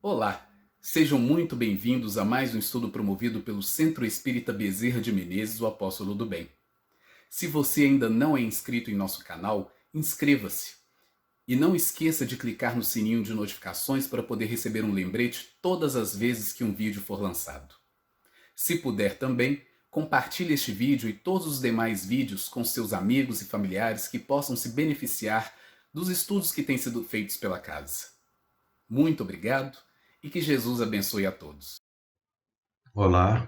Olá, sejam muito bem-vindos a mais um estudo promovido pelo Centro Espírita Bezerra de Menezes, o Apóstolo do Bem. Se você ainda não é inscrito em nosso canal, inscreva-se. E não esqueça de clicar no sininho de notificações para poder receber um lembrete todas as vezes que um vídeo for lançado. Se puder também, compartilhe este vídeo e todos os demais vídeos com seus amigos e familiares que possam se beneficiar dos estudos que têm sido feitos pela casa. Muito obrigado e que Jesus abençoe a todos. Olá,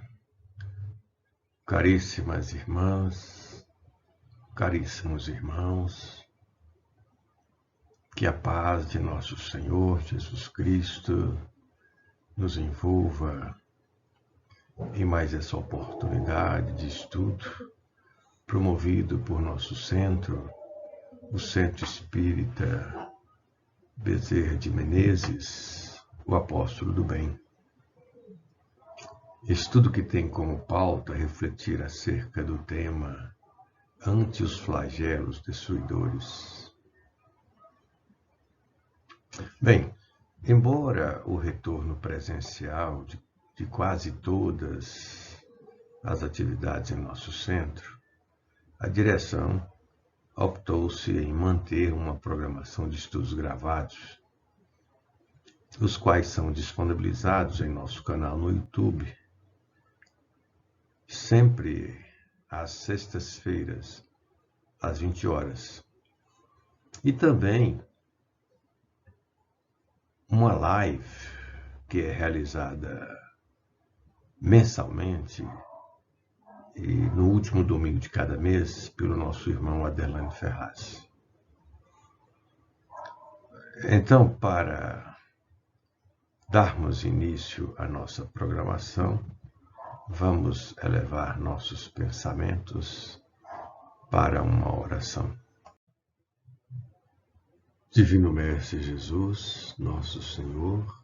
caríssimas irmãs, caríssimos irmãos, que a paz de nosso Senhor Jesus Cristo nos envolva em mais essa oportunidade de estudo promovido por nosso centro, o Centro Espírita Bezerra de Menezes, o Apóstolo do Bem. Estudo que tem como pauta refletir acerca do tema ante os flagelos destruidores. Bem, embora o retorno presencial de quase todas as atividades em nosso centro, a direção optou-se em manter uma programação de estudos gravados, os quais são disponibilizados em nosso canal no YouTube, sempre às sextas-feiras, às 20 horas. E também uma live que é realizada mensalmente e no último domingo de cada mês pelo nosso irmão Adelano Ferraz. Então, para darmos início à nossa programação, vamos elevar nossos pensamentos para uma oração. Divino Mestre Jesus, nosso Senhor,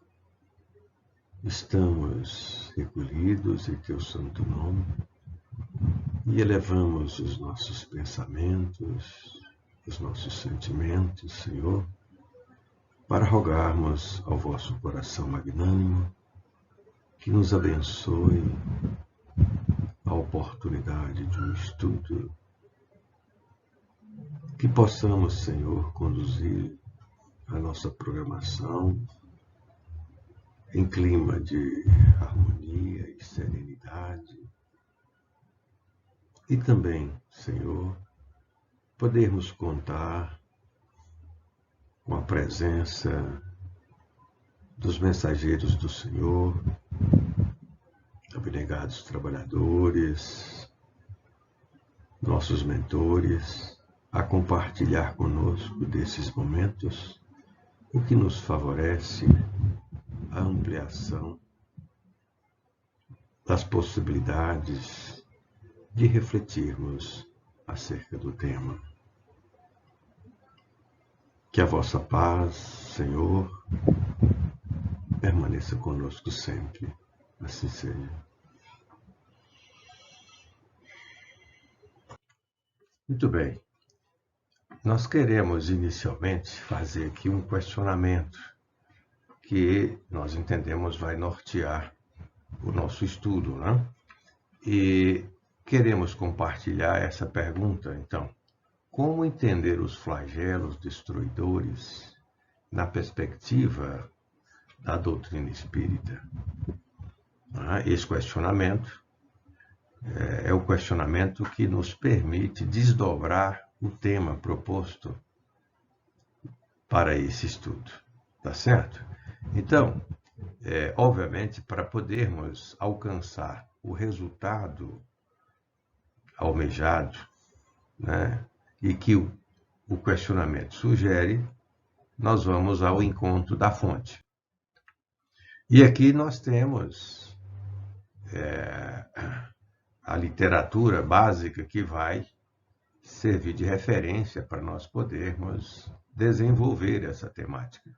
estamos recolhidos em Teu santo nome e elevamos os nossos pensamentos, os nossos sentimentos, Senhor, para rogarmos ao vosso coração magnânimo que nos abençoe a oportunidade de um estudo, que possamos, Senhor, conduzir a nossa programação em clima de harmonia e serenidade. E também, Senhor, podermos contar com a presença dos mensageiros do Senhor, abnegados trabalhadores, nossos mentores, a compartilhar conosco desses momentos, o que nos favorece a ampliação das possibilidades de refletirmos acerca do tema. Que a vossa paz, Senhor, permaneça conosco sempre. Assim seja. Muito bem. Nós queremos inicialmente fazer aqui um questionamento que nós entendemos vai nortear o nosso estudo, né? E queremos compartilhar essa pergunta, então. Como entender os flagelos destruidores na perspectiva da doutrina espírita? Esse questionamento é o questionamento que nos permite desdobrar o tema proposto para esse estudo, tá certo? Então, obviamente, para podermos alcançar o resultado almejado, né, e que o questionamento sugere, nós vamos ao encontro da fonte. E aqui nós temos a literatura básica que vai servir de referência para nós podermos desenvolver essa temática.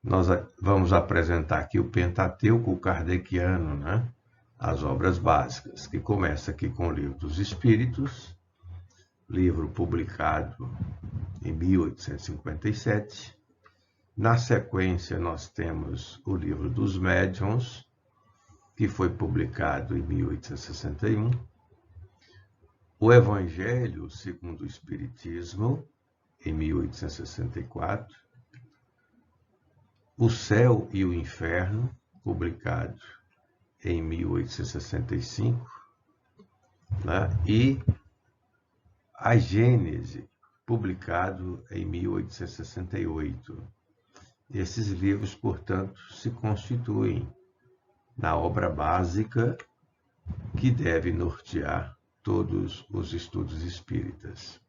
Nós vamos apresentar aqui o Pentateuco kardeciano, né? As obras básicas, que começa aqui com o Livro dos Espíritos, livro publicado em 1857, Na sequência, nós temos o Livro dos Médiuns, que foi publicado em 1861, o Evangelho segundo o Espiritismo, em 1864, O Céu e o Inferno, publicado em 1865, né? E A Gênese, publicado em 1868. Esses livros, portanto, se constituem na obra básica que deve nortear todos os estudos espíritas.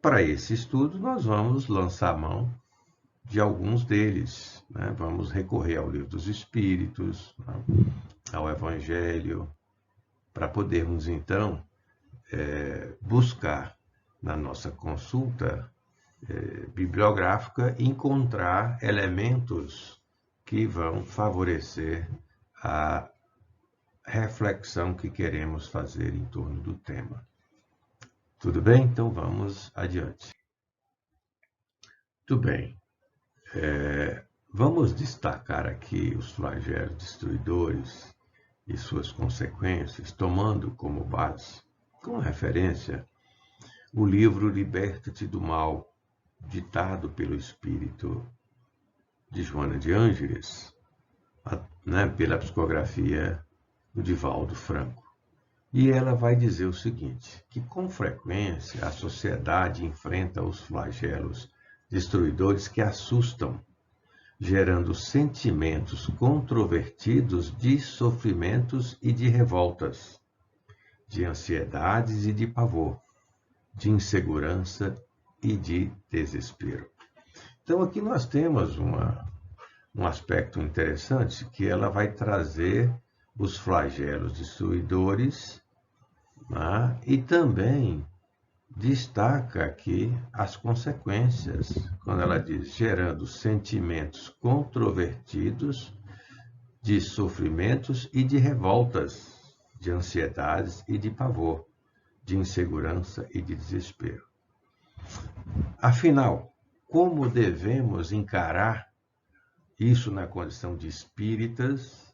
Para esse estudo, nós vamos lançar mão de alguns deles, né? Vamos recorrer ao Livro dos Espíritos, né? Ao Evangelho, para podermos, então, buscar na nossa consulta bibliográfica encontrar elementos que vão favorecer a reflexão que queremos fazer em torno do tema. Tudo bem? Então vamos adiante. Tudo bem. Vamos destacar aqui os flagelos destruidores e suas consequências, tomando como base, como referência, o livro Liberta-te do Mal, ditado pelo espírito de Joana de Ângeles, né, pela psicografia do Divaldo Franco. E ela vai dizer o seguinte, que com frequência a sociedade enfrenta os flagelos destruidores que assustam, gerando sentimentos controvertidos de sofrimentos e de revoltas, de ansiedades e de pavor, de insegurança e de desespero. Então aqui nós temos um aspecto interessante, que ela vai trazer os flagelos destruidores, né? E também destaca aqui as consequências, quando ela diz gerando sentimentos controvertidos de sofrimentos e de revoltas, de ansiedades e de pavor, de insegurança e de desespero. Afinal, como devemos encarar isso na condição de espíritas,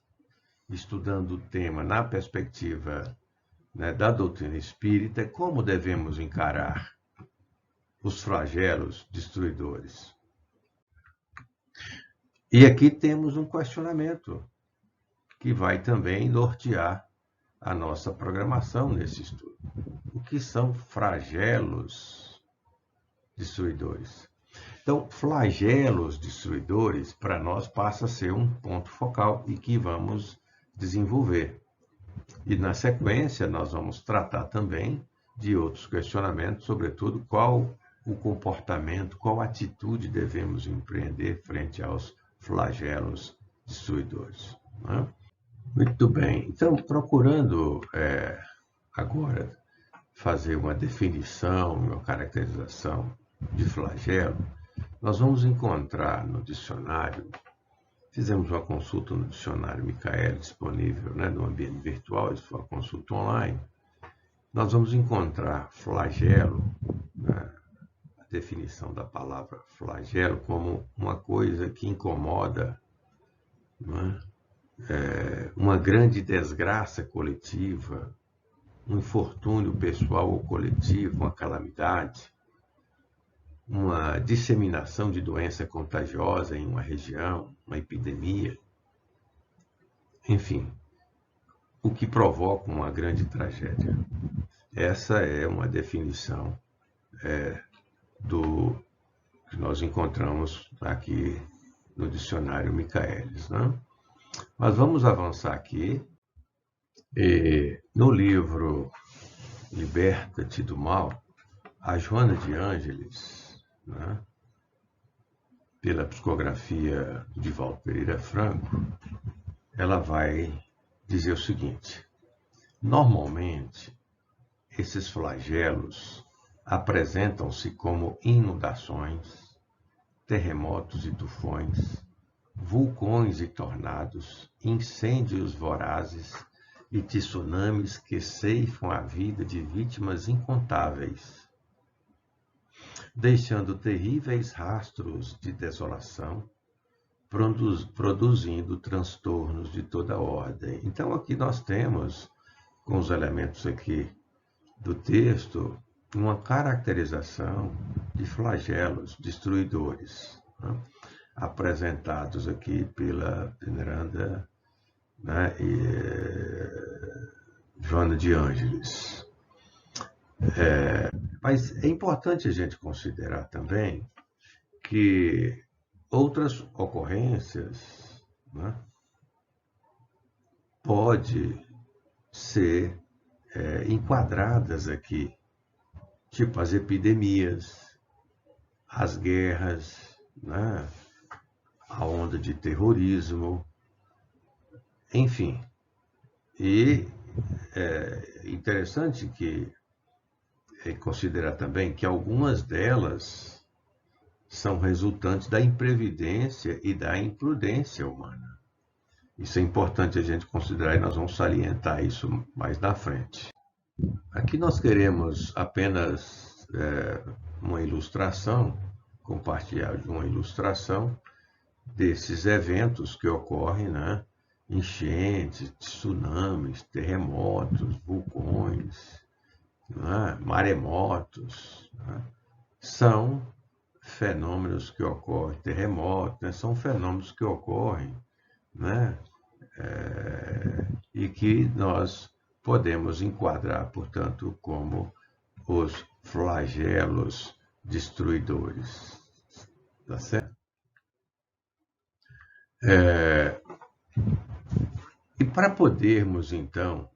estudando o tema na perspectiva, né, da doutrina espírita, como devemos encarar os flagelos destruidores? E aqui temos um questionamento que vai também nortear a nossa programação nesse estudo. O que são flagelos destruidores? Então, flagelos destruidores, para nós, passa a ser um ponto focal e que vamos desenvolver. E, na sequência, nós vamos tratar também de outros questionamentos, sobretudo, qual o comportamento, qual atitude devemos empreender frente aos flagelos destruidores, né? Muito bem. Então, procurando agora fazer uma definição, uma caracterização de flagelo, nós vamos encontrar no dicionário, fizemos uma consulta no dicionário Michaelis, disponível, né, no ambiente virtual, isso foi uma consulta online, nós vamos encontrar flagelo, né, a definição da palavra flagelo como uma coisa que incomoda, né, uma grande desgraça coletiva, um infortúnio pessoal ou coletivo, uma calamidade, uma disseminação de doença contagiosa em uma região, uma epidemia, enfim, o que provoca uma grande tragédia. Essa é uma definição do que nós encontramos aqui no dicionário Michaelis, né? Mas vamos avançar aqui. No livro Liberta-te do Mal, a Joana de Ângeles, né, pela psicografia de Divaldo Pereira Franco, ela vai dizer o seguinte: normalmente, esses flagelos apresentam-se como inundações, terremotos e tufões, vulcões e tornados, incêndios vorazes e tsunamis que ceifam a vida de vítimas incontáveis. deixando terríveis rastros de desolação, produzindo transtornos de toda ordem. Então aqui nós temos, com os elementos aqui do texto, uma caracterização de flagelos destruidores, né, apresentados aqui pela veneranda, né, Joana de Ângeles. Mas é importante a gente considerar também que outras ocorrências, né, pode ser enquadradas aqui, tipo as epidemias, as guerras, né, a onda de terrorismo, enfim. E é interessante que considerar também que algumas delas são resultantes da imprevidência e da imprudência humana. Isso é importante a gente considerar e nós vamos salientar isso mais na frente. Aqui nós queremos apenas uma ilustração, compartilhar uma ilustração desses eventos que ocorrem, né? Enchentes, tsunamis, terremotos, vulcões, né? Maremotos, né? São fenômenos que ocorrem, terremotos, né? São fenômenos que ocorrem, né? E que nós podemos enquadrar, portanto, como os flagelos destruidores. Tá certo? E para podermos, então,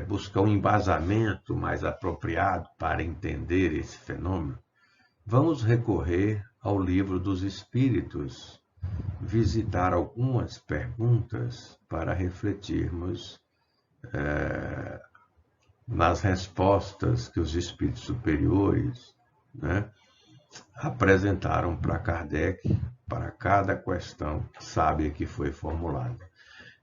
buscar um embasamento mais apropriado para entender esse fenômeno, vamos recorrer ao Livro dos Espíritos, visitar algumas perguntas para refletirmos nas respostas que os espíritos superiores, né, apresentaram para Kardec, para cada questão sábia que foi formulada.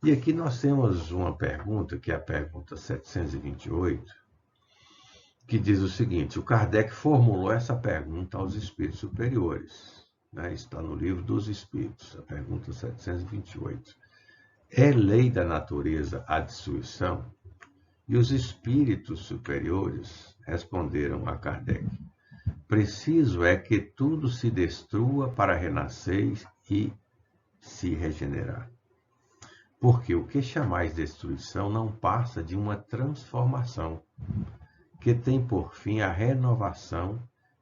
E aqui nós temos uma pergunta, que é a pergunta 728, que diz o seguinte: o Kardec formulou essa pergunta aos espíritos superiores, né? Está no Livro dos Espíritos, a pergunta 728. É lei da natureza a destruição? E os espíritos superiores responderam a Kardec: preciso é que tudo se destrua para renascer e se regenerar. Porque o que chamais destruição não passa de uma transformação, que tem por fim a renovação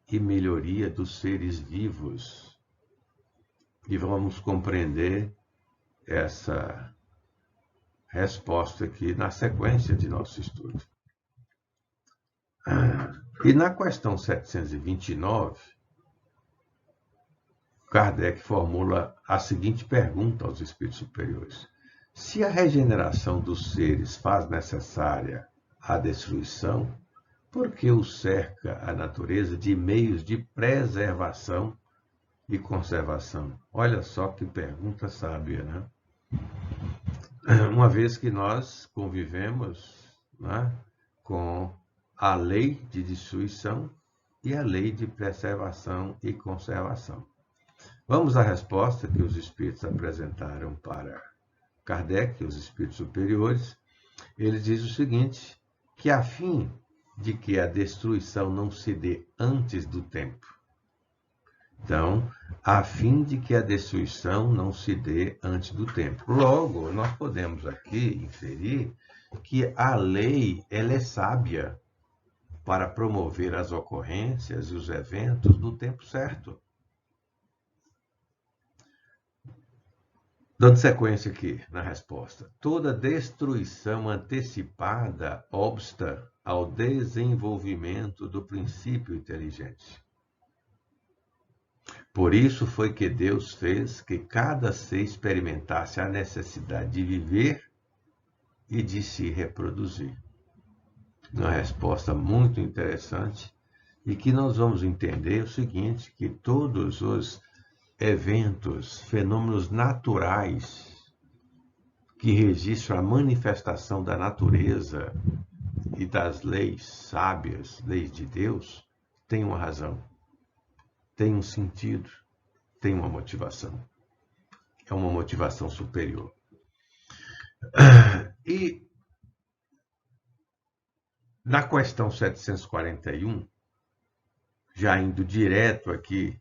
e melhoria dos seres vivos. E vamos compreender essa resposta aqui na sequência de nosso estudo. E na questão 729, Kardec formula a seguinte pergunta aos espíritos superiores: se a regeneração dos seres faz necessária a destruição, por que o cerca a natureza de meios de preservação e conservação? Olha só que pergunta sábia, né? Uma vez que nós convivemos, né, com a lei de destruição e a lei de preservação e conservação. Vamos à resposta que os espíritos apresentaram para Kardec, os espíritos superiores. Eles dizem o seguinte, que a fim de que a destruição não se dê antes do tempo. Então, a fim de que a destruição não se dê antes do tempo. Logo, nós podemos aqui inferir que a lei ela é sábia para promover as ocorrências e os eventos no tempo certo. Dando sequência aqui na resposta. Toda destruição antecipada obsta ao desenvolvimento do princípio inteligente. Por isso foi que Deus fez que cada ser experimentasse a necessidade de viver e de se reproduzir. Uma resposta muito interessante e que nós vamos entender o seguinte, que todos os eventos, fenômenos naturais que registram a manifestação da natureza e das leis sábias, leis de Deus, têm uma razão. tem um sentido, tem uma motivação. É uma motivação superior. E na questão 741, já indo direto aqui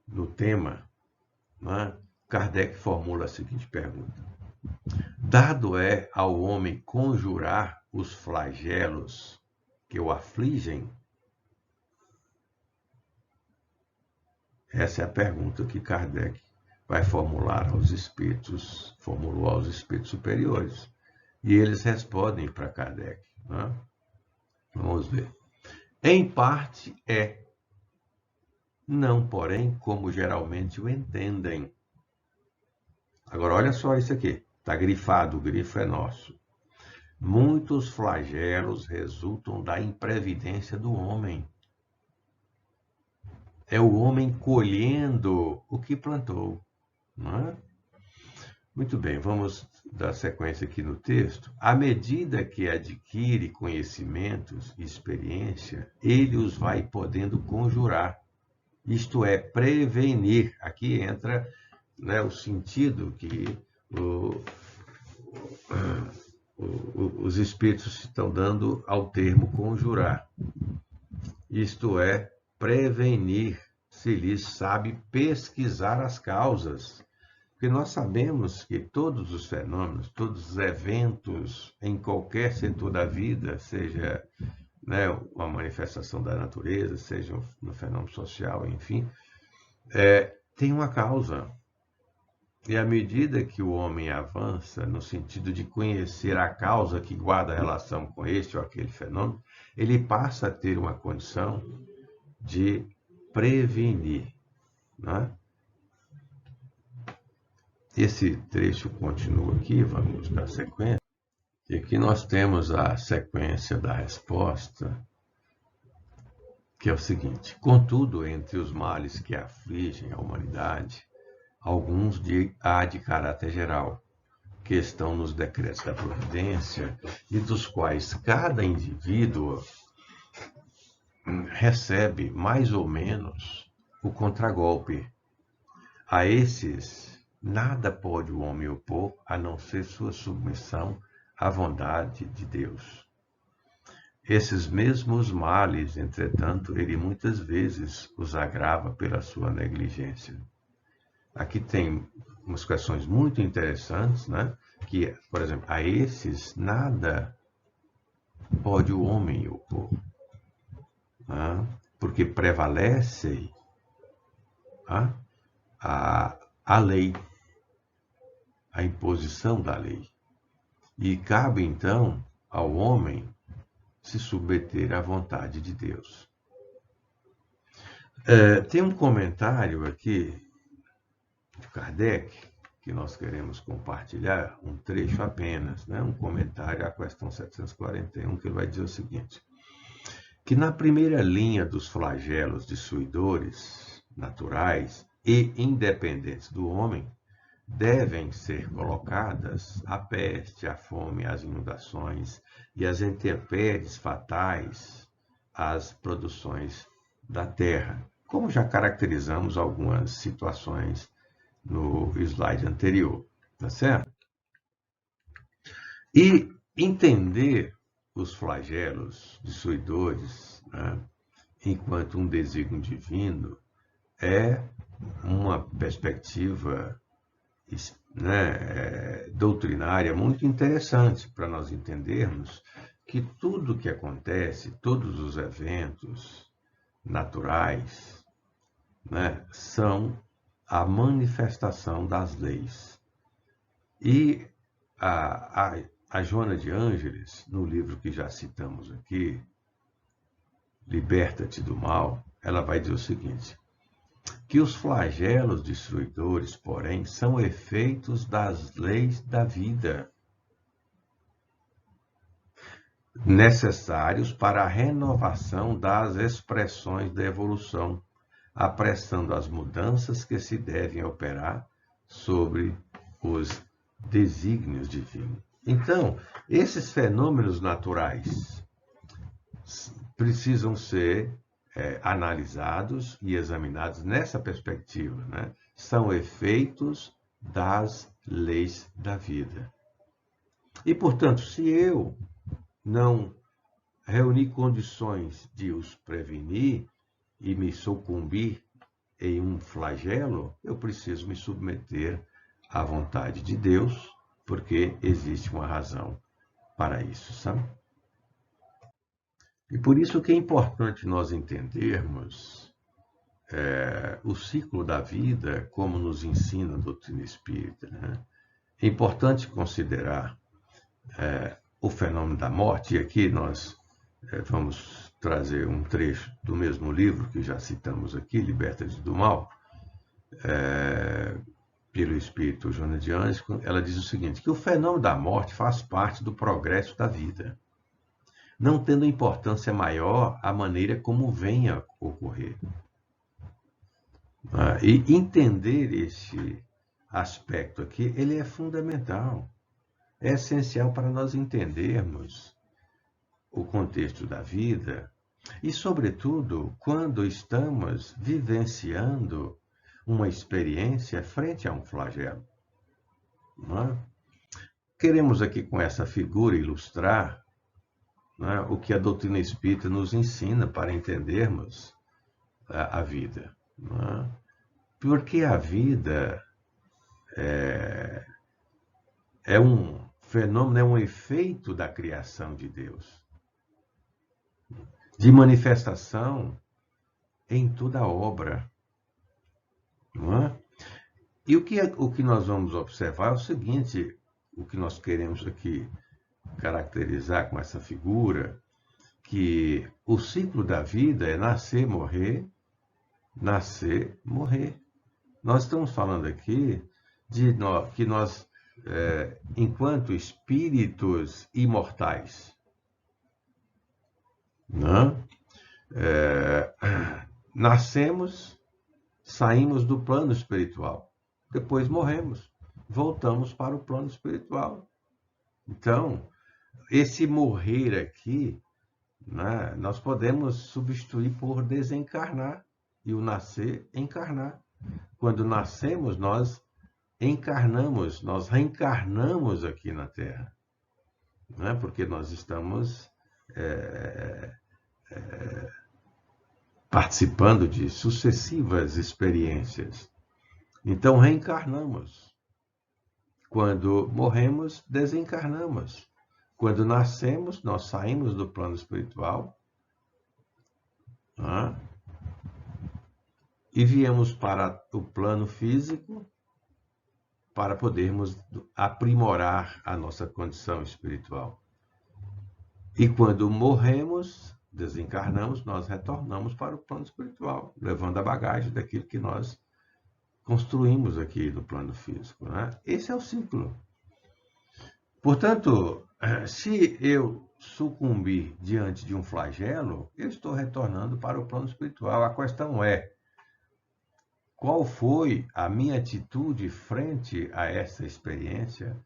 no tema, né, Kardec formula a seguinte pergunta: dado é ao homem conjurar os flagelos que o afligem? Essa é a pergunta que Kardec vai formular aos espíritos, formulou aos espíritos superiores. E eles respondem para Kardec, né? Vamos ver. Em parte é. Não, porém, como geralmente o entendem. Agora, olha só isso aqui. Está grifado, o grifo é nosso. Muitos flagelos resultam da imprevidência do homem. É o homem colhendo o que plantou. Não é? Muito bem, vamos dar sequência aqui no texto. À medida que adquire conhecimentos e experiência, ele os vai podendo conjurar. Isto é, prevenir. Aqui entra, né, o sentido que os espíritos estão dando ao termo conjurar. Isto é, prevenir, se lhes sabe pesquisar as causas. Porque nós sabemos que todos os fenômenos, todos os eventos em qualquer setor da vida, seja, né, uma manifestação da natureza, seja no fenômeno social, enfim, tem uma causa. E à medida que o homem avança no sentido de conhecer a causa que guarda relação com este ou aquele fenômeno, ele passa a ter uma condição de prevenir, né? Esse trecho continua aqui, vamos dar sequência. E aqui nós temos a sequência da resposta, que é o seguinte: contudo, entre os males que afligem a humanidade, alguns há de caráter geral, que estão nos decretos da providência e dos quais cada indivíduo recebe mais ou menos o contragolpe. A esses nada pode o homem opor a não ser sua submissão à vontade de Deus. Esses mesmos males, entretanto, ele muitas vezes os agrava pela sua negligência. Aqui tem umas questões muito interessantes, né? Que, por exemplo, a esses nada pode o homem opor, né? Porque prevalece a lei, a imposição da lei. E cabe, então, ao homem se submeter à vontade de Deus. Tem um comentário aqui de Kardec que nós queremos compartilhar, um trecho apenas, né? Um comentário à questão 741, que ele vai dizer o seguinte: que na primeira linha dos flagelos destruidores naturais e independentes do homem, devem ser colocadas a peste, a fome, as inundações e as intempéries fatais às produções da terra, como já caracterizamos algumas situações no slide anterior, tá certo? E entender os flagelos destruidores, né, enquanto um desígnio divino, é uma perspectiva, né, doutrinária muito interessante para nós entendermos que tudo que acontece, todos os eventos naturais, né, são a manifestação das leis. E a Joana de Ângeles, no livro que já citamos aqui, Liberta-te do Mal, ela vai dizer o seguinte: que os flagelos destruidores, porém, são efeitos das leis da vida, necessários para a renovação das expressões da evolução, apressando as mudanças que se devem operar sobre os desígnios divinos. Então, esses fenômenos naturais precisam ser analisados e examinados nessa perspectiva, né? São efeitos das leis da vida. E, portanto, se eu não reunir condições de os prevenir e me sucumbir em um flagelo, eu preciso me submeter à vontade de Deus, porque existe uma razão para isso, sabe? E por isso que é importante nós entendermos o ciclo da vida, como nos ensina a doutrina espírita, né? É importante considerar o fenômeno da morte, e aqui nós vamos trazer um trecho do mesmo livro que já citamos aqui, Liberta-te do Mal, pelo espírito Joana de Anjos. Ela diz o seguinte, que o fenômeno da morte faz parte do progresso da vida, não tendo importância maior a maneira como venha a ocorrer. E entender esse aspecto aqui, ele é fundamental, é essencial para nós entendermos o contexto da vida e, sobretudo, quando estamos vivenciando uma experiência frente a um flagelo. Não é? Queremos aqui, com essa figura, ilustrar o que a doutrina espírita nos ensina para entendermos a vida. Porque a vida é um fenômeno, é um efeito da criação de Deus, de manifestação em toda a obra. E o que nós vamos observar é o seguinte, o que nós queremos aqui caracterizar com essa figura, que o ciclo da vida é nascer, morrer, morrer. Nós estamos falando aqui que nós, enquanto espíritos imortais, nascemos, saímos do plano espiritual, depois morremos, voltamos para o plano espiritual. Então, esse morrer aqui, nós podemos substituir por desencarnar, e o nascer, encarnar. Quando nascemos, nós encarnamos, nós reencarnamos aqui na Terra, porque nós estamos participando de sucessivas experiências. Então, reencarnamos. Quando morremos, desencarnamos. Quando nascemos, nós saímos do plano espiritual e viemos para o plano físico para podermos aprimorar a nossa condição espiritual. E quando morremos, desencarnamos, nós retornamos para o plano espiritual, levando a bagagem daquilo que nós construímos aqui no plano físico. Esse é o ciclo. Portanto, se eu sucumbir diante de um flagelo, eu estou retornando para o plano espiritual. A questão é, qual foi a minha atitude frente a essa experiência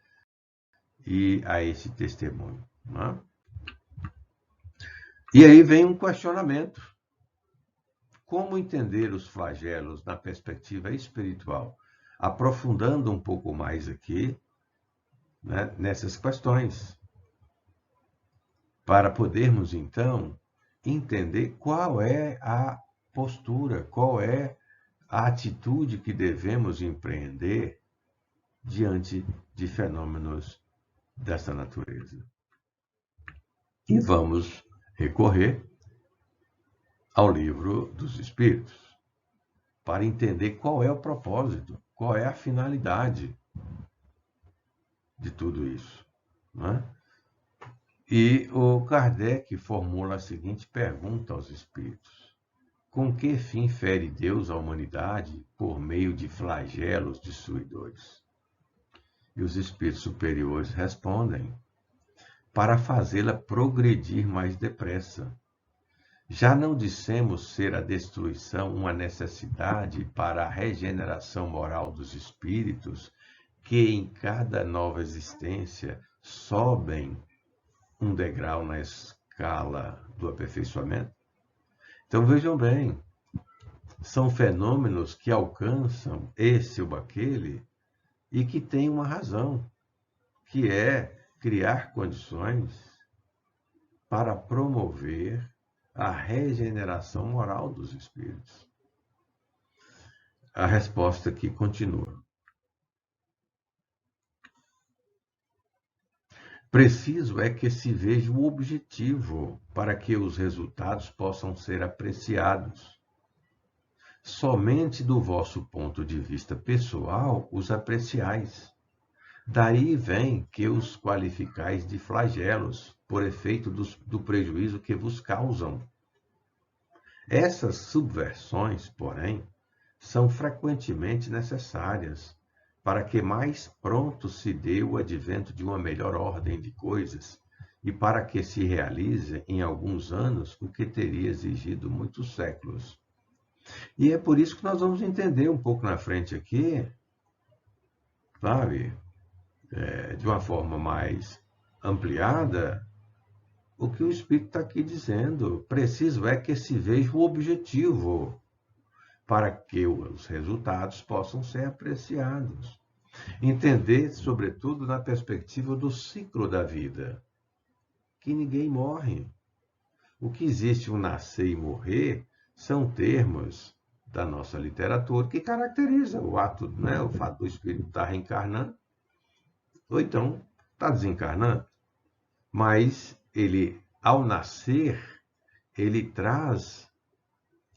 e a esse testemunho? E aí vem um questionamento. Como entender os flagelos na perspectiva espiritual? Aprofundando um pouco mais aqui, nessas questões, para podermos, então, entender qual é a postura, qual é a atitude que devemos empreender diante de fenômenos dessa natureza. E vamos recorrer ao Livro dos Espíritos para entender qual é o propósito, qual é a finalidade de tudo isso. E o Kardec formula a seguinte pergunta aos espíritos: com que fim fere Deus a humanidade por meio de flagelos destruidores? E os espíritos superiores respondem: para fazê-la progredir mais depressa. Já não dissemos ser a destruição uma necessidade para a regeneração moral dos espíritos, que em cada nova existência sobem um degrau na escala do aperfeiçoamento? Então vejam bem, são fenômenos que alcançam esse ou aquele e que têm uma razão, que é criar condições para promover a regeneração moral dos espíritos. A resposta aqui continua. Preciso é que se veja o objetivo para que os resultados possam ser apreciados. Somente do vosso ponto de vista pessoal os apreciais. Daí vem que os qualificais de flagelos, por efeito do prejuízo que vos causam. Essas subversões, porém, são frequentemente necessárias para que mais pronto se dê o advento de uma melhor ordem de coisas e para que se realize em alguns anos o que teria exigido muitos séculos. E é por isso que nós vamos entender um pouco na frente aqui, sabe, de uma forma mais ampliada, o que o Espírito está aqui dizendo. Preciso é que se veja o objetivo para que os resultados possam ser apreciados. Entender, sobretudo, na perspectiva do ciclo da vida, que ninguém morre. O que existe um nascer e morrer são termos da nossa literatura que caracteriza o ato, né, o fato do espírito estar reencarnando, ou então está desencarnando. Mas ele, ao nascer, ele traz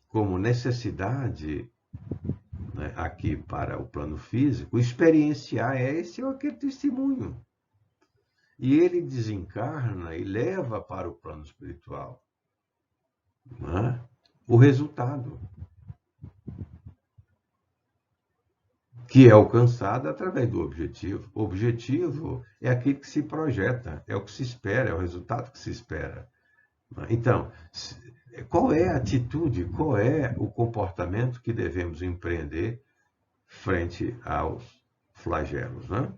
como necessidade, né, aqui para o plano físico, experienciar esse ou aquele testemunho. E ele desencarna e leva para o plano espiritual, né, o resultado, que é alcançado através do objetivo. O objetivo é aquilo que se projeta, é o que se espera, é o resultado que se espera. Então, qual é a atitude, qual é o comportamento que devemos empreender frente aos flagelos, né?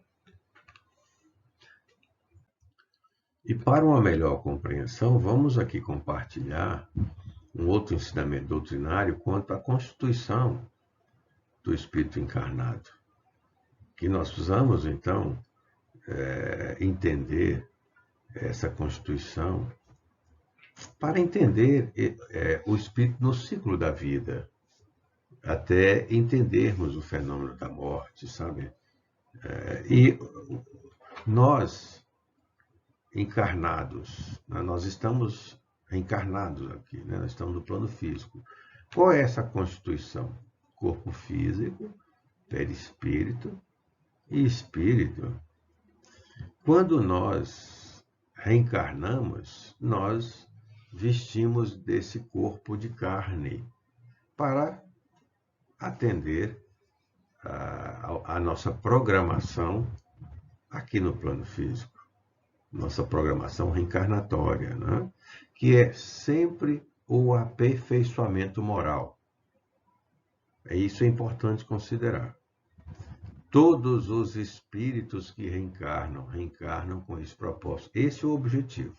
E para uma melhor compreensão, vamos aqui compartilhar um outro ensinamento doutrinário quanto à constituição do espírito encarnado, que nós precisamos, então, entender essa constituição para entender o espírito no ciclo da vida, até entendermos o fenômeno da morte, sabe? E nós, encarnados, né? Nós estamos encarnados aqui, né? Nós estamos no plano físico. Qual é essa constituição? Corpo físico, perispírito e espírito. Quando nós reencarnamos, nós vestimos desse corpo de carne para atender a nossa programação aqui no plano físico, nossa programação reencarnatória, né? Que é sempre o aperfeiçoamento moral. Isso é importante considerar. Todos os espíritos que reencarnam, reencarnam com esse propósito. Esse é o objetivo.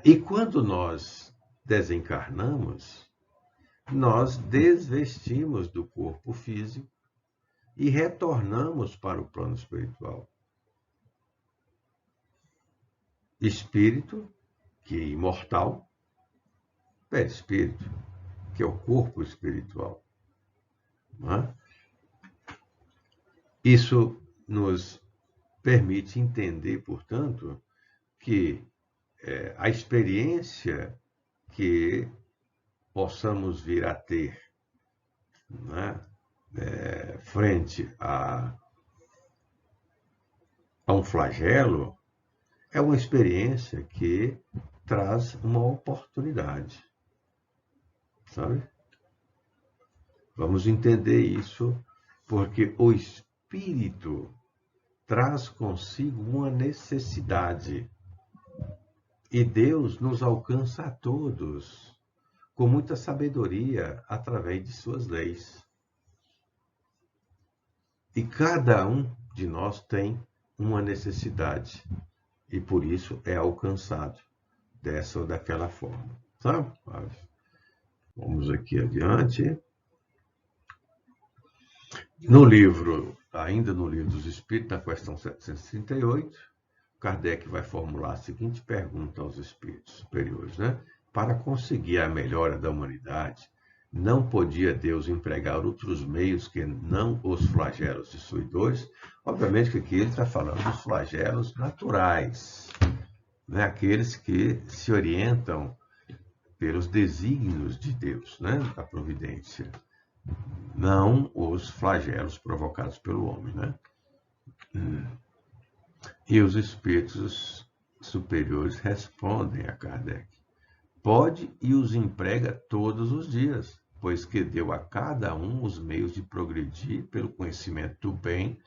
E quando nós desencarnamos, nós desvestimos do corpo físico e retornamos para o plano espiritual. Espírito, que é imortal, perispírito, que é o corpo espiritual. Isso nos permite entender, portanto, que a experiência que possamos vir a ter, né, frente a um flagelo é uma experiência que traz uma oportunidade, sabe? Vamos entender isso, porque o espírito traz consigo uma necessidade. E Deus nos alcança a todos com muita sabedoria através de suas leis. E cada um de nós tem uma necessidade e por isso é alcançado. dessa ou daquela forma. Tá? Vamos aqui adiante. Ainda no livro dos Espíritos, na questão 738, Kardec vai formular a seguinte pergunta aos espíritos superiores, né? Para conseguir a melhora da humanidade, não podia Deus empregar outros meios que não os flagelos destruidores? Obviamente que aqui ele está falando dos flagelos naturais, né? Aqueles que se orientam pelos desígnios de Deus, né? Da providência, não os flagelos provocados pelo homem, né? E os espíritos superiores respondem a Kardec: pode e os emprega todos os dias, pois que deu a cada um os meios de progredir pelo conhecimento do bem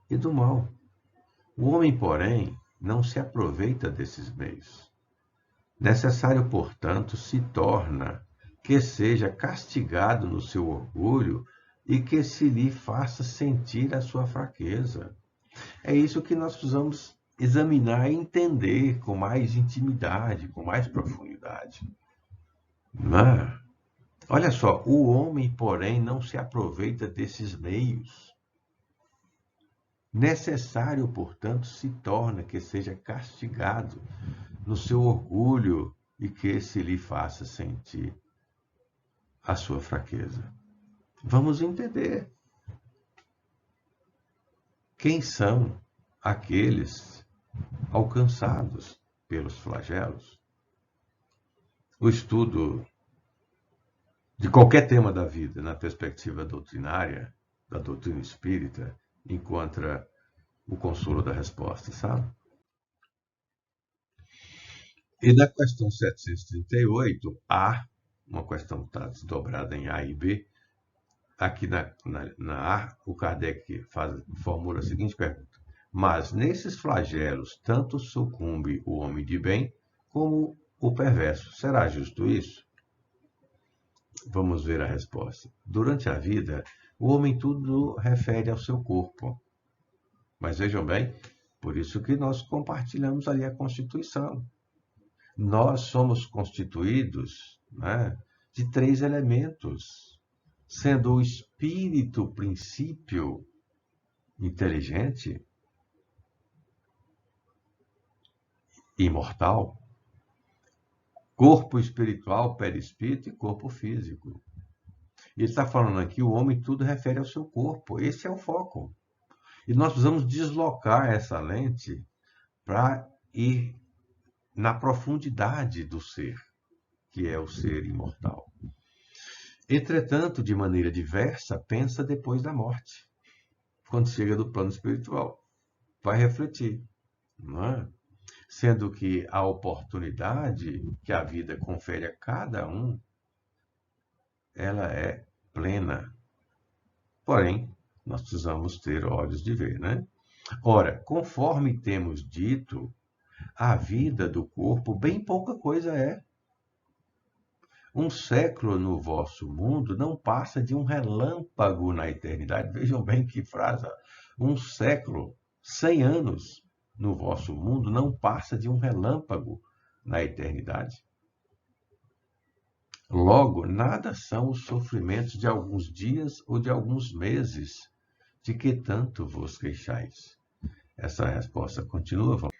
e do mal. O homem, porém, não se aproveita desses meios. Necessário, portanto, se torna que seja castigado no seu orgulho e que se lhe faça sentir a sua fraqueza. É isso que nós precisamos examinar e entender com mais intimidade, com mais profundidade. Não? Olha só, o homem, porém, não se aproveita desses meios. Necessário, portanto, se torna que seja castigado no seu orgulho e que se lhe faça sentir a sua fraqueza. Vamos entender quem são aqueles alcançados pelos flagelos. O estudo de qualquer tema da vida na perspectiva doutrinária, da doutrina espírita, encontra o consolo da resposta, sabe? E na questão 738, A, uma questão está desdobrada em A e B, aqui na A, o Kardec formula a seguinte pergunta: mas nesses flagelos tanto sucumbe o homem de bem como o perverso. Será justo isso? Vamos ver a resposta. Durante a vida, o homem tudo refere ao seu corpo. Mas vejam bem, por isso que nós compartilhamos ali a Constituição. Nós somos constituídos, né, de 3 elementos, sendo o espírito o princípio inteligente, imortal, corpo espiritual, perispírito e corpo físico. E ele está falando aqui, o homem tudo refere ao seu corpo. Esse é o foco. E nós precisamos deslocar essa lente para ir na profundidade do ser, que é o ser imortal. Entretanto, de maneira diversa, pensa depois da morte. Quando chega do plano espiritual, vai refletir, não é? Sendo que a oportunidade que a vida confere a cada um, ela é plena. Porém, nós precisamos ter olhos de ver, né? Ora, conforme temos dito, a vida do corpo bem pouca coisa é. Um século no vosso mundo não passa de um relâmpago na eternidade. Vejam bem que frase. Um século, 100 anos no vosso mundo não passa de um relâmpago na eternidade. Logo, nada são os sofrimentos de alguns dias ou de alguns meses, de que tanto vos queixais. Essa resposta continua.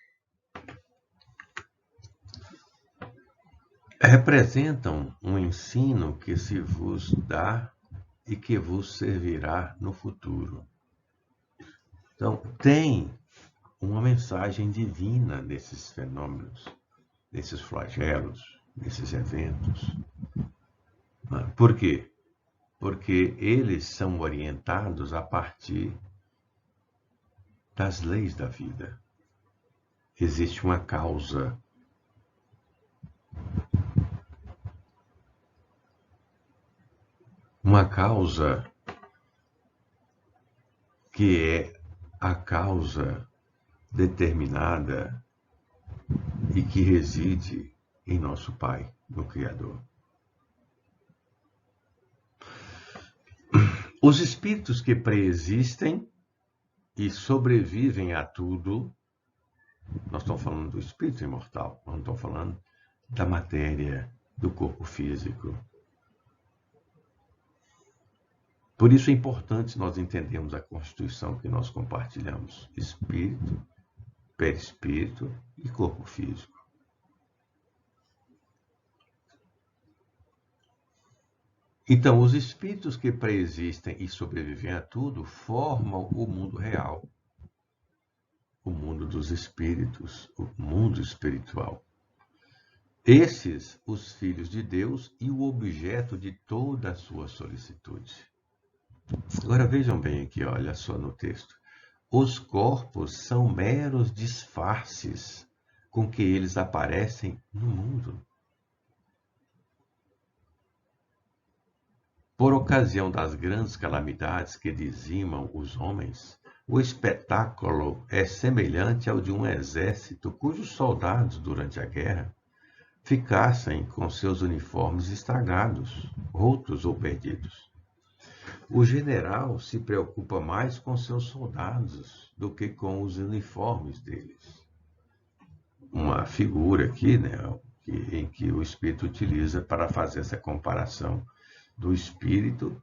Representam um ensino que se vos dá e que vos servirá no futuro. Então, tem uma mensagem divina nesses fenômenos, nesses flagelos, nesses eventos. Por quê? Porque eles são orientados a partir das leis da vida. Existe uma causa. Uma causa que é a causa determinada e que reside em nosso Pai, no Criador. Os espíritos que preexistem e sobrevivem a tudo Nós estamos falando do espírito imortal, nós não estamos falando da matéria, do corpo físico. Por isso é importante nós entendermos a constituição que nós compartilhamos: espírito, perispírito e corpo físico. Então, os espíritos que preexistem e sobrevivem a tudo formam o mundo real, o mundo dos espíritos, o mundo espiritual. Esses, os filhos de Deus e o objeto de toda a sua solicitude. Agora vejam bem aqui, olha só no texto. Os corpos são meros disfarces com que eles aparecem no mundo. Por ocasião das grandes calamidades que dizimam os homens, o espetáculo é semelhante ao de um exército cujos soldados, durante a guerra, ficassem com seus uniformes estragados, rotos ou perdidos. O general se preocupa mais com seus soldados do que com os uniformes deles. Uma figura aqui, né, em que o Espírito utiliza para fazer essa comparação do espírito,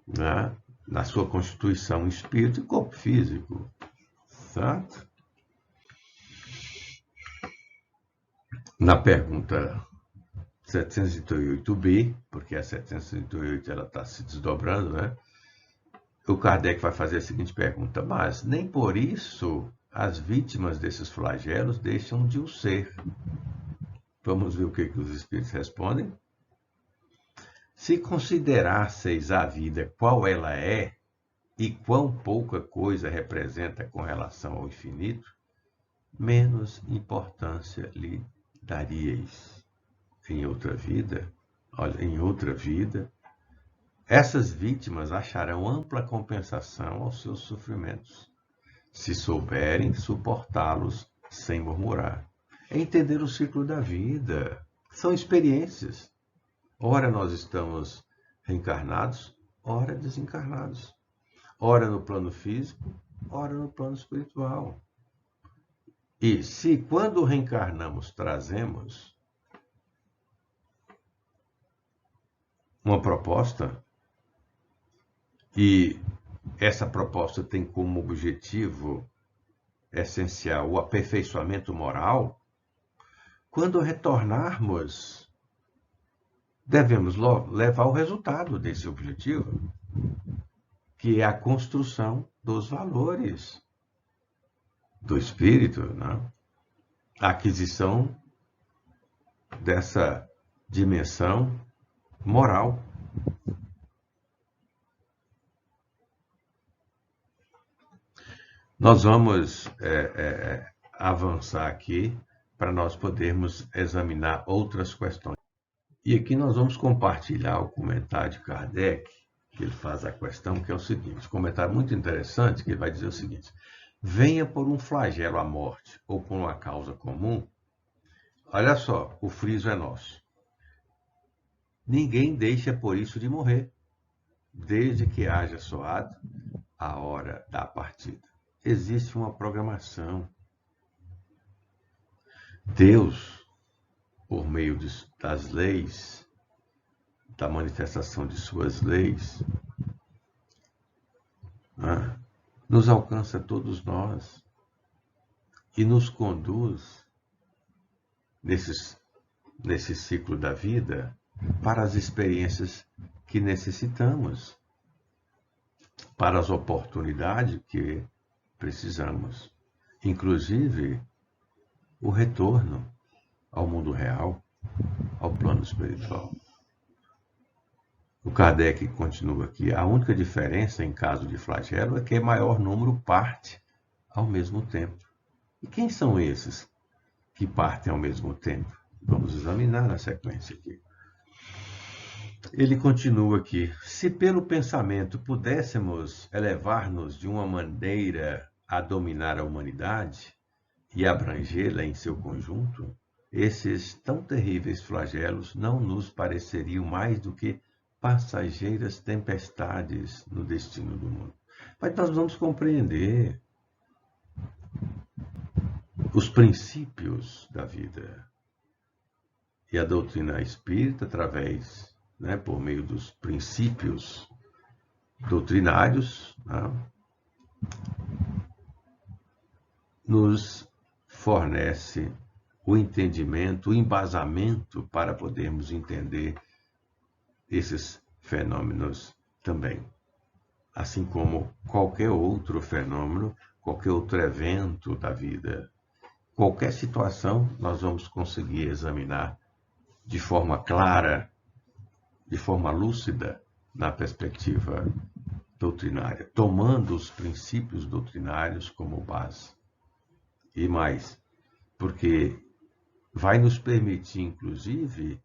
né, na sua constituição, espírito e corpo físico. Certo? Na pergunta 738b, porque a 738 ela está se desdobrando, né? O Kardec vai fazer a seguinte pergunta: mas nem por isso as vítimas desses flagelos deixam de o ser. Vamos ver o que os espíritos respondem. Se considerasseis a vida qual ela é e quão pouca coisa representa com relação ao infinito, menos importância lhe daríeis. Em outra vida, essas vítimas acharão ampla compensação aos seus sofrimentos, se souberem suportá-los sem murmurar. É entender o ciclo da vida. São experiências. Ora nós estamos reencarnados, ora desencarnados. Ora no plano físico, ora no plano espiritual. E se quando reencarnamos trazemos uma proposta, e essa proposta tem como objetivo essencial o aperfeiçoamento moral, quando retornarmos, devemos levar o resultado desse objetivo, que é a construção dos valores do espírito, né? A aquisição dessa dimensão moral. Nós vamos avançar aqui para nós podermos examinar outras questões. E aqui nós vamos compartilhar o comentário de Kardec, que ele faz a questão, que é o seguinte: um comentário muito interessante, que ele vai dizer o seguinte: venha por um flagelo à morte ou por uma causa comum, olha só, o friso é nosso. Ninguém deixa por isso de morrer, desde que haja soado a hora da partida. Existe uma programação. Deus, por meio das leis, da manifestação de suas leis, né, nos alcança todos nós e nos conduz nesse ciclo da vida para as experiências que necessitamos, para as oportunidades que precisamos, inclusive o retorno ao mundo real, ao plano espiritual. O Kardec continua aqui: a única diferença em caso de flagelo é que maior número parte ao mesmo tempo. E quem são esses que partem ao mesmo tempo? Vamos examinar na sequência aqui. Ele continua aqui: se pelo pensamento pudéssemos elevar-nos de uma maneira a dominar a humanidade e abrangê-la em seu conjunto, esses tão terríveis flagelos não nos pareceriam mais do que passageiras tempestades no destino do mundo. Mas nós vamos compreender os princípios da vida. E a doutrina espírita, por meio dos princípios doutrinários, né, nos fornece o entendimento, o embasamento para podermos entender esses fenômenos também. Assim como qualquer outro fenômeno, qualquer outro evento da vida, qualquer situação, nós vamos conseguir examinar de forma clara, de forma lúcida, na perspectiva doutrinária, tomando os princípios doutrinários como base. E mais, porque vai nos permitir, inclusive,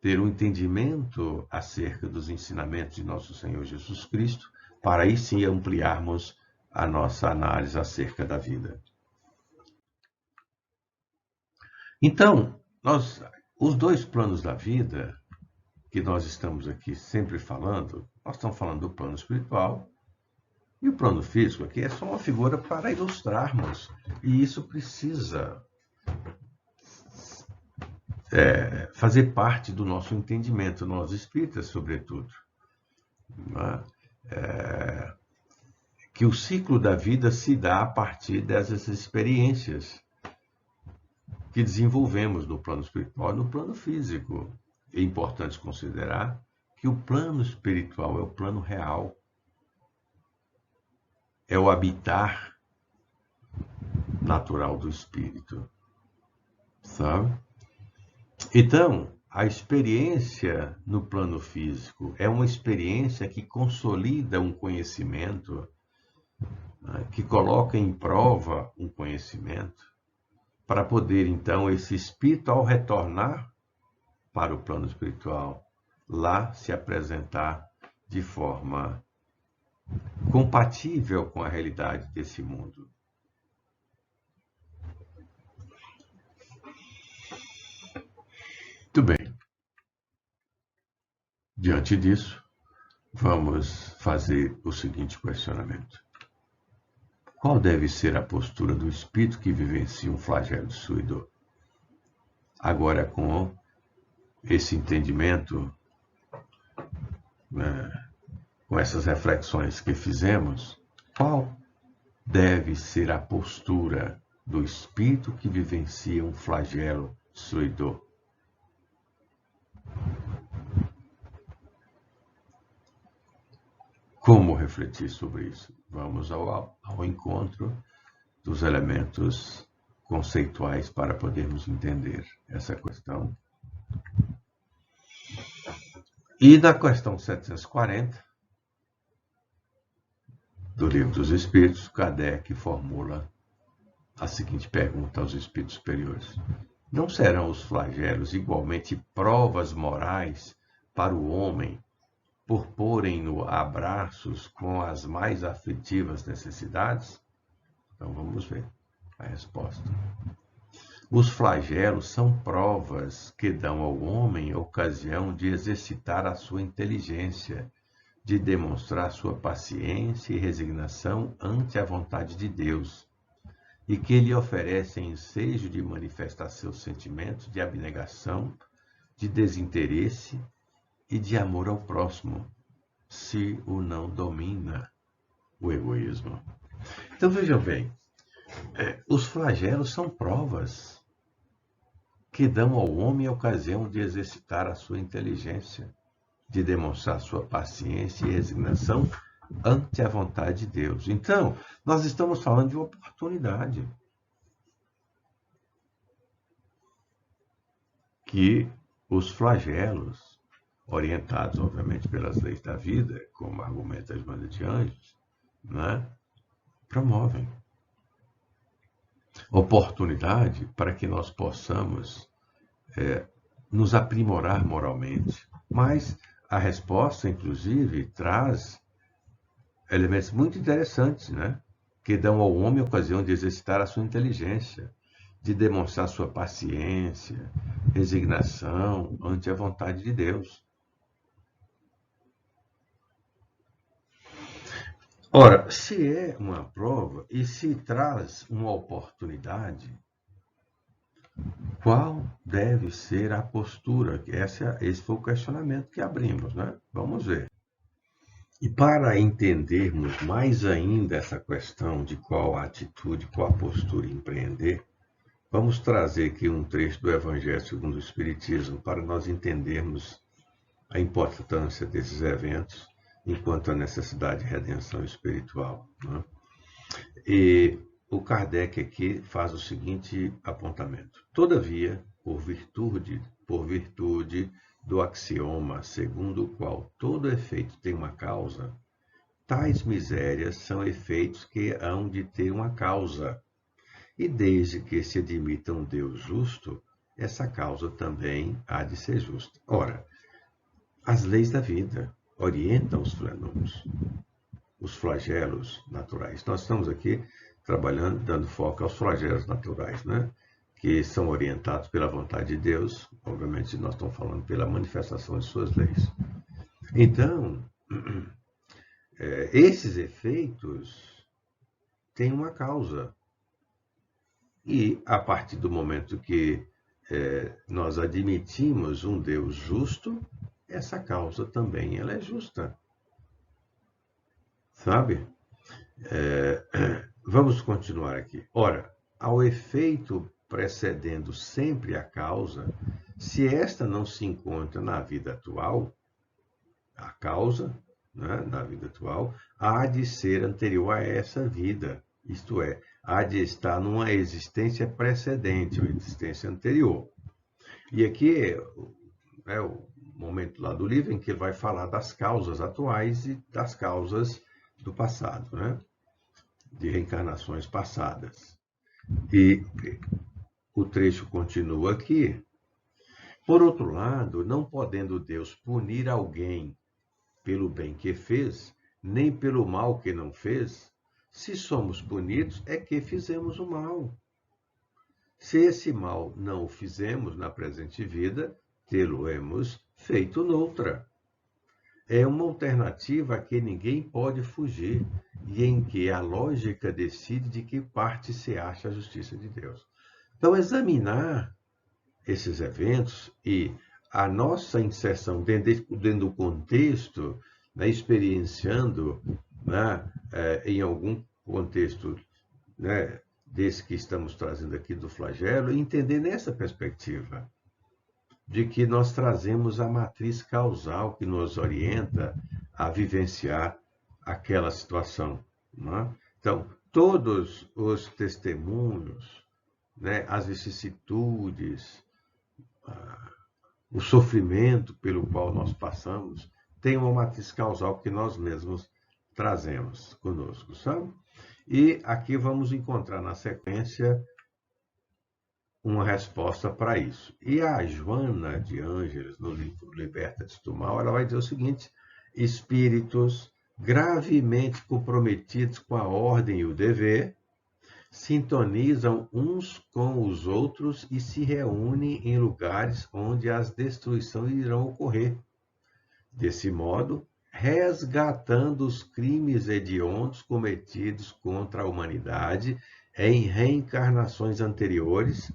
ter um entendimento acerca dos ensinamentos de nosso Senhor Jesus Cristo, para aí sim ampliarmos a nossa análise acerca da vida. Então, os dois planos da vida, que nós estamos aqui sempre falando, nós estamos falando do plano espiritual, e o plano físico aqui é só uma figura para ilustrarmos, e isso precisa fazer parte do nosso entendimento, nós espíritas, sobretudo. Que o ciclo da vida se dá a partir dessas experiências que desenvolvemos no plano espiritual e no plano físico. É importante considerar que o plano espiritual é o plano real, é o habitar natural do espírito, sabe? Então, a experiência no plano físico é uma experiência que consolida um conhecimento, né, que coloca em prova um conhecimento, para poder, então, esse espírito, ao retornar para o plano espiritual, lá se apresentar de forma compatível com a realidade desse mundo. Muito bem. Diante disso, vamos fazer o seguinte questionamento. Qual deve ser a postura do espírito que vivencia um flagelo de sua dor? Agora, com esse entendimento, com essas reflexões que fizemos, qual deve ser a postura do espírito que vivencia um flagelo de sua dor? Como refletir sobre isso? Vamos ao encontro dos elementos conceituais para podermos entender essa questão. E na questão 740 do Livro dos Espíritos, Kardec formula a seguinte pergunta aos espíritos superiores: não serão os flagelos igualmente provas morais para o homem por porem-no a braços com as mais aflitivas necessidades? Então vamos ver a resposta. Os flagelos são provas que dão ao homem ocasião de exercitar a sua inteligência, de demonstrar sua paciência e resignação ante a vontade de Deus, e que lhe oferecem ensejo de manifestar seus sentimentos de abnegação, de desinteresse e de amor ao próximo, se o não domina o egoísmo. Então vejam bem, os flagelos são provas que dão ao homem a ocasião de exercitar a sua inteligência, de demonstrar sua paciência e resignação ante a vontade de Deus. Então, nós estamos falando de uma oportunidade que os flagelos, orientados, obviamente, pelas leis da vida, como argumenta a Joana de Anjos, né, promovem. Oportunidade para que nós possamos nos aprimorar moralmente. Mas a resposta, inclusive, traz elementos muito interessantes, né, que dão ao homem a ocasião de exercitar a sua inteligência, de demonstrar sua paciência, resignação ante a vontade de Deus. Ora, se é uma prova e se traz uma oportunidade, qual deve ser a postura? Esse foi o questionamento que abrimos, né? Vamos ver. E para entendermos mais ainda essa questão de qual atitude, qual postura empreender, vamos trazer aqui um trecho do Evangelho segundo o Espiritismo para nós entendermos a importância desses eventos enquanto a necessidade de redenção espiritual, né? E o Kardec aqui faz o seguinte apontamento. Todavia, por virtude do axioma segundo o qual todo efeito tem uma causa, tais misérias são efeitos que hão de ter uma causa. E desde que se admita um Deus justo, essa causa também há de ser justa. Ora, as leis da vida orientam os fenômenos, os flagelos naturais. Nós estamos aqui trabalhando, dando foco aos flagelos naturais, né? Que são orientados pela vontade de Deus. Obviamente, nós estamos falando pela manifestação de suas leis. Então, esses efeitos têm uma causa. E, a partir do momento que nós admitimos um Deus justo, essa causa também ela é justa. Sabe? Vamos continuar aqui. Ora, ao efeito precedendo sempre a causa, se esta não se encontra na vida atual, a causa, né, na vida atual, há de ser anterior a essa vida, isto é, há de estar numa existência precedente, uma existência anterior. E aqui é o momento lá do livro em que ele vai falar das causas atuais e das causas do passado, né? De reencarnações passadas. E o trecho continua aqui. Por outro lado, não podendo Deus punir alguém pelo bem que fez, nem pelo mal que não fez, se somos punidos é que fizemos o mal. Se esse mal não o fizemos na presente vida, tê-lo-emos feito noutra. É uma alternativa a que ninguém pode fugir e em que a lógica decide de que parte se acha a justiça de Deus. Então, examinar esses eventos e a nossa inserção dentro do contexto, né, experienciando, né, em algum contexto, né, desse que estamos trazendo aqui do flagelo, entender nessa perspectiva de que nós trazemos a matriz causal que nos orienta a vivenciar aquela situação, né? Então, todos os testemunhos, né, as vicissitudes, o sofrimento pelo qual nós passamos, tem uma matriz causal que nós mesmos trazemos conosco, sabe? E aqui vamos encontrar na sequência uma resposta para isso. E a Joana de Ângeles, no livro Liberta-te do Mal, ela vai dizer o seguinte: espíritos gravemente comprometidos com a ordem e o dever, sintonizam uns com os outros e se reúnem em lugares onde as destruições irão ocorrer. Desse modo, resgatando os crimes hediondos cometidos contra a humanidade em reencarnações anteriores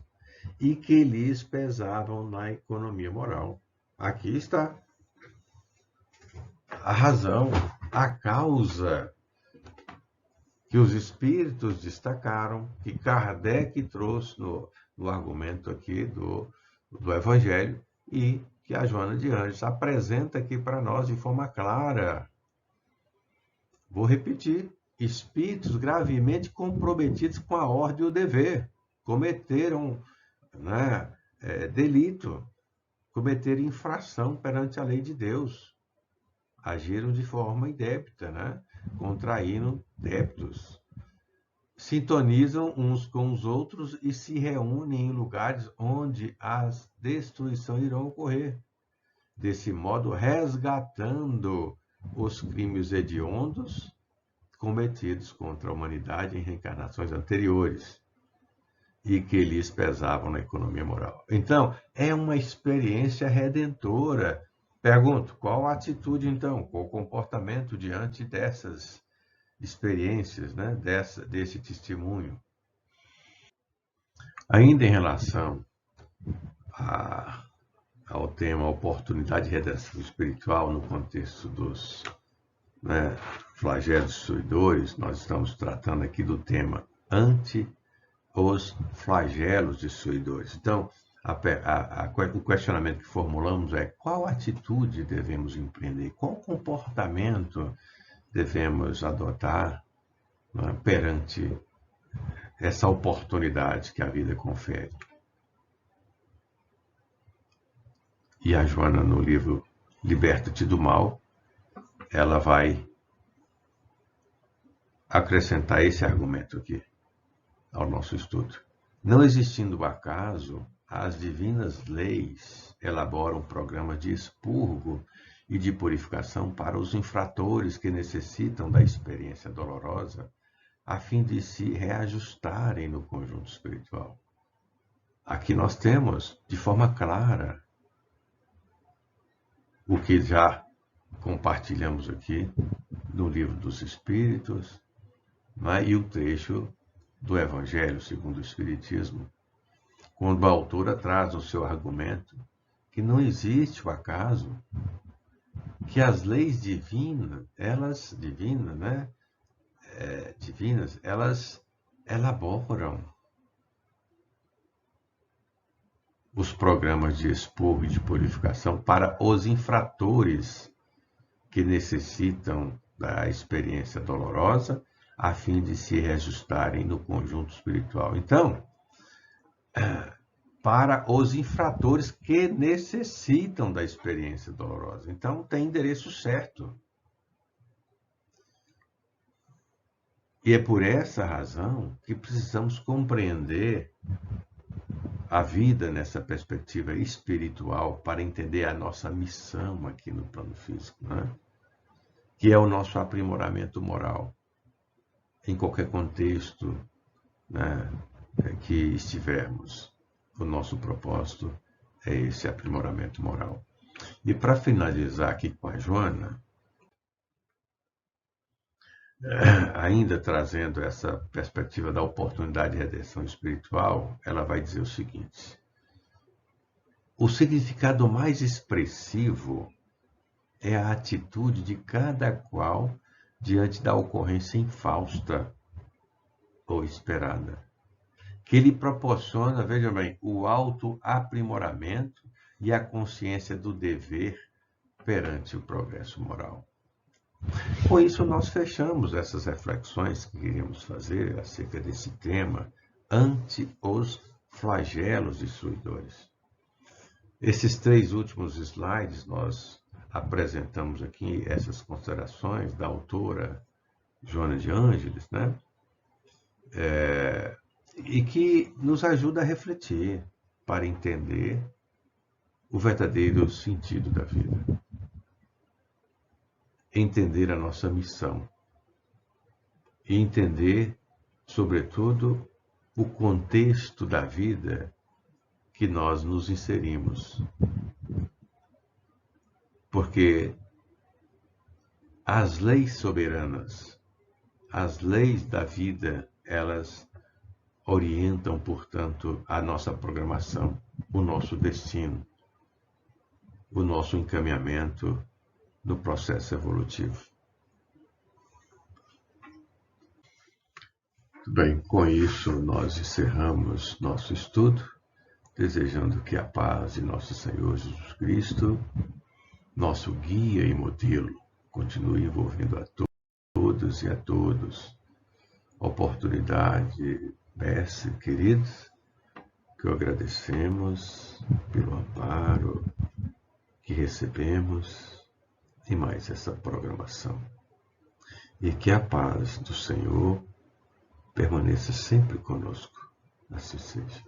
e que lhes pesavam na economia moral. Aqui está a razão, a causa que os espíritos destacaram, que Kardec trouxe no argumento aqui do Evangelho e que a Joana de Ângeles apresenta aqui para nós de forma clara. Vou repetir: espíritos gravemente comprometidos com a ordem e o dever, cometeram, né, delito, cometeram infração perante a lei de Deus, agiram de forma indébita, né? Contraindo débitos, sintonizam uns com os outros e se reúnem em lugares onde as destruições irão ocorrer. Desse modo, resgatando os crimes hediondos cometidos contra a humanidade em reencarnações anteriores e que lhes pesavam na economia moral. Então, é uma experiência redentora. Pergunto, qual a atitude, então? Qual o comportamento diante experiências, né, desse testemunho. Ainda em relação ao tema oportunidade de redenção espiritual no contexto dos, né, flagelos destruidores, nós estamos tratando aqui do tema ante os flagelos destruidores. Então, o questionamento que formulamos é: qual atitude devemos empreender? Qual comportamento devemos adotar, né, perante essa oportunidade que a vida confere? E a Joana, no livro Liberta-te do Mal, ela vai acrescentar esse argumento aqui ao nosso estudo. Não existindo o acaso, as divinas leis elaboram programas de expurgo e de purificação para os infratores que necessitam da experiência dolorosa, a fim de se reajustarem no conjunto espiritual. Aqui nós temos, de forma clara, o que já compartilhamos aqui no Livro dos Espíritos, né, e o trecho do Evangelho segundo o Espiritismo, quando a autora traz o seu argumento que não existe o acaso, que as leis divinas, elas elaboram os programas de expurgo e de purificação para os infratores que necessitam da experiência dolorosa, a fim de se reajustarem no conjunto espiritual. Então, para os infratores que necessitam da experiência dolorosa. Então, tem endereço certo. E é por essa razão que precisamos compreender a vida nessa perspectiva espiritual para entender a nossa missão aqui no plano físico, né? Que é o nosso aprimoramento moral. Em qualquer contexto, né, que estivermos, o nosso propósito é esse aprimoramento moral. E para finalizar aqui com a Joana, ainda trazendo essa perspectiva da oportunidade de redenção espiritual, ela vai dizer o seguinte: o significado mais expressivo é a atitude de cada qual diante da ocorrência infausta ou esperada, que lhe proporciona, veja bem, o autoaprimoramento e a consciência do dever perante o progresso moral. Com isso, nós fechamos essas reflexões que queríamos fazer acerca desse tema ante os flagelos destruidores. Esses 3 últimos slides, nós apresentamos aqui essas considerações da autora Joana de Ângeles, né? E que nos ajuda a refletir para entender o verdadeiro sentido da vida. Entender a nossa missão e entender, sobretudo, o contexto da vida que nós nos inserimos. Porque as leis soberanas, as leis da vida, elas orientam, portanto, a nossa programação, o nosso destino, o nosso encaminhamento no processo evolutivo. Bem, com isso nós encerramos nosso estudo, desejando que a paz de nosso Senhor Jesus Cristo, nosso guia e modelo, continue envolvendo a todos e a todos. Oportunidade, mestre queridos, que agradecemos pelo amparo que recebemos e mais essa programação. E que a paz do Senhor permaneça sempre conosco. Assim seja.